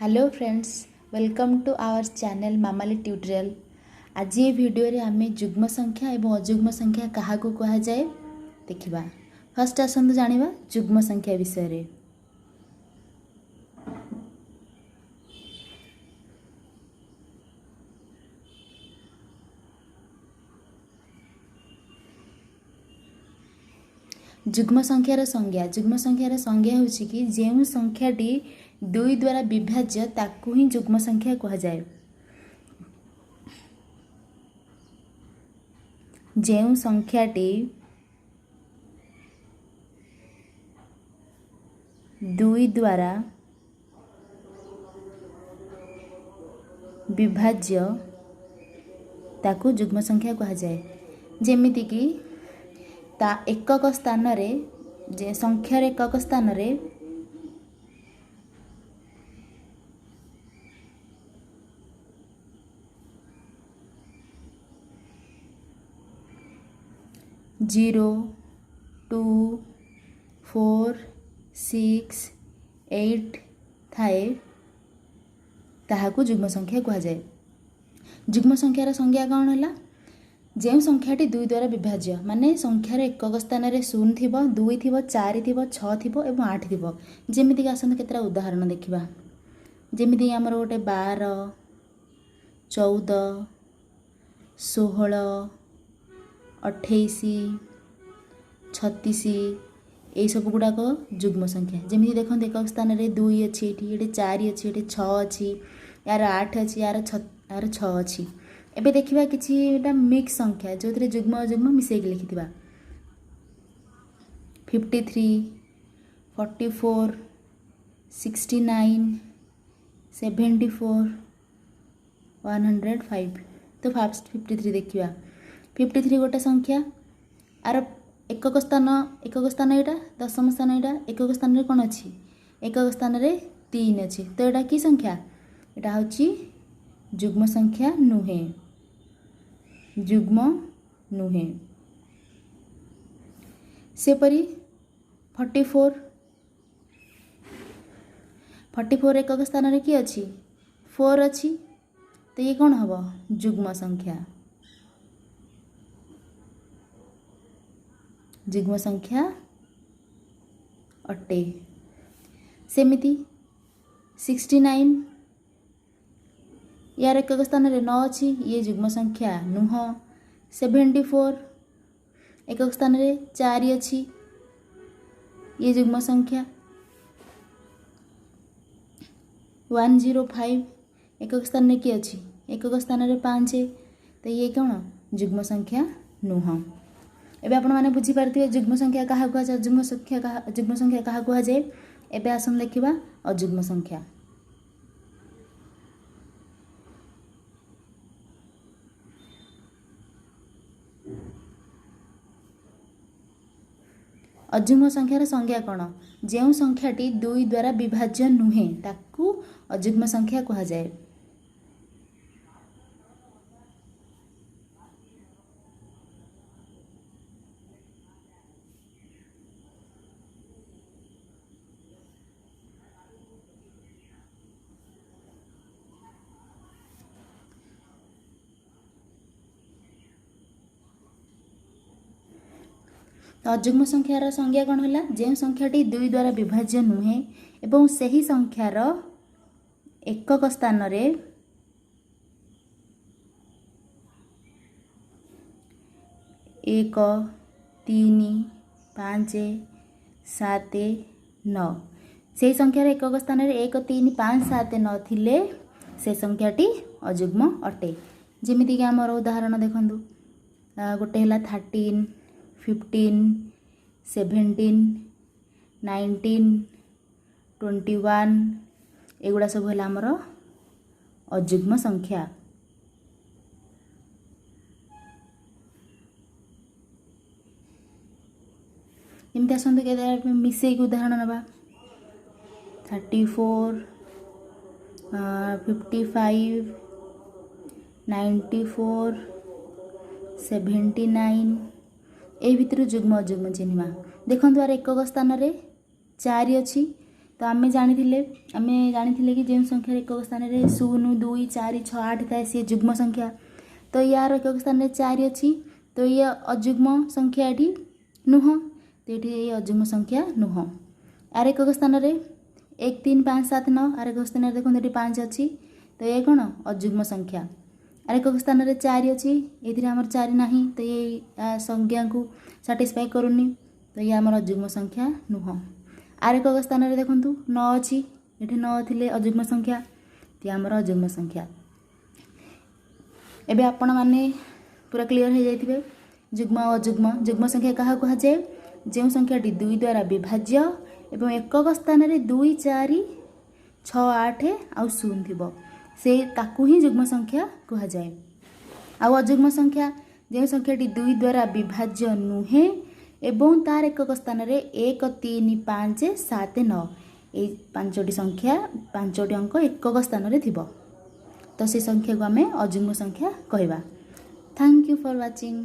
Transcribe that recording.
Hello friends, welcome to our channel Mamali tutorial. आज ये video रे आमे जुग्म संख्या एवं अजुग्म संख्या कहा को कहा जाए देखिबा। फर्स्ट आसंतु जानिबा जुग्म संख्या विषय रे। जुग्म संख्यार संज्ञा होछि कि जेउ संख्याटी दुई द्वारा विभाज्य ताकू ही जुग्म संख्या कहा जाए। जेउ संख्याटी दुई द्वारा विभाज्य ताकू जुग्म संख्या कहा जाए। जेमिति कि ता एकक स्थान रे जे संख्यार एकक स्थान रे जीरो 2 4 6 8 थाए ताहाकू जुग्म संख्या कहा जाए। जुग्म संख्यार संज्ञा कौन है? जो संख्याटी दुई द्वारा विभाज्य माने संख्यार एकक स्थान रे 0 थिबो, 2 थिबो, 4 थिबो, 6 थिबो एवं 8 थिबो। जेमिति कि आसंत केतरा उदाहरण देखिबा। जेमिति हमर गोटे 12 14 16 28 36 यही सब गुड़ाक जुग्म संख्या। जमी देखो एक स्थान रे 2 अच्छी ये 4 अच्छी ये 6 अच्छी यार 8 अच्छी यार 6 अच्छी। एबे देखिबा किछि मिक्स संख्या जो थे जुग्म अजुग्म मिसेक लिखिथिबा 53 44 69 74 105। तो फास्ट 53 देखिबा। 53 गोटे संख्या आर एकक स्थान यहाँ दशम स्थान यहाँ एकक स्थान कौन अच्छी एकक स्थान रे 3 अच्छी। तो यहाँ कि संख्या यहाँ हूँ जुग्म संख्या नुहे, जुग्म नुहे। सेपरी 44 एकक स्थान रे कि अच्छी 4 अच्छी। तो ये कौन हम जुग्म संख्या, जुग्म संख्या अटे। सेमिति 69 यार एकक स्थान रे 9 अच्छी ये जुग्म संख्या नुह। 74 एकक स्थान रे 4 अच्छी ये जुग्म संख्या। 105 एकक स्थान रे कि अच्छी एकक स्थान रे 5। तो ये कौन जुग्म संख्या नुह। एबे आपण माने बुझी पारथिबे जुग्म संख्या कहा कहा जाय, जुग्म संख्या कहा कहा जाय। एबे आसन देखिबा अजुग्म संख्या। अजुग्म संख्यार संज्ञा कौन? जो संख्याटी दुई द्वारा विभाज्य नुहे ताकू अजुग्म संख्या कहा जाए। तो अजुग्म संख्यार संज्ञा कौन है? जो संख्याटी दुई द्वारा विभाज्य नुहे एवं सही संख्यार एकक स्थान रे 1 3 5 7 9 से संख्यार एकक स्थान रे 1 3 5 7 9 थिले से संख्याटी अजुग्म अटे। जेमिति कि आमर उदाहरण देखंतु गोटे है 13 15 17 19 21 एगुड़ा सब है आमर अजुग्म संख्या। एमती आसत के मिसेक उदाहरण नवा 34 55 94 79 ए भितर जुग्म अजुग्म चिन्हवा। देखो यार एकक स्थान रे 4 अच्छी तो आम जानी कि जो संख्या एकक स्थान में 0 2 4 6 8 थाए सी जुग्म संख्या। तो यार एकक स्थान में 4 अच्छी, तो ये अजुग्म संख्या ये नुह, तो ये अजुग्म संख्या नुह। आर एकक स्थान में 1 3 5 7 9, आर एकक स्थान में देखो ये 5 अच्छी, तो ये कौन अजुग्म संख्या। आर एकक स्थान में 4 अच्छी, ये आमर 4 ना, तो ये संज्ञा को साटिस्फाई करूनी, तो ये आमर अजुग्म संख्या नुह। आर एकक स्थान में देखूँ 9 अच्छी, ये 9 थे अजुग्म संख्या, तो आमर अजुग्म संख्या। एबे आपण माने पूरा क्लीयर हो जाइथिबे जुग्म और अजुग्म। जुग्म संख्या क्या कहुए, जो संख्याटी 2 द्वारा विभाज्य एवं एकक स्थान में 2 4 6 8 आउ 0 थिबो, से ताकू ही जुग्म संख्या कहुए। आउ अजुग्म संख्या जो संख्याटी 2 द्वारा विभाज्य नुहे एवं तार एकक स्थान में 1 3 5 7 9, ये 5टी संख्या 5टी अंक एकक स्थान में थिबो, तो से संख्या को आम अजुग्म संख्या कहवा। Thank you for watching.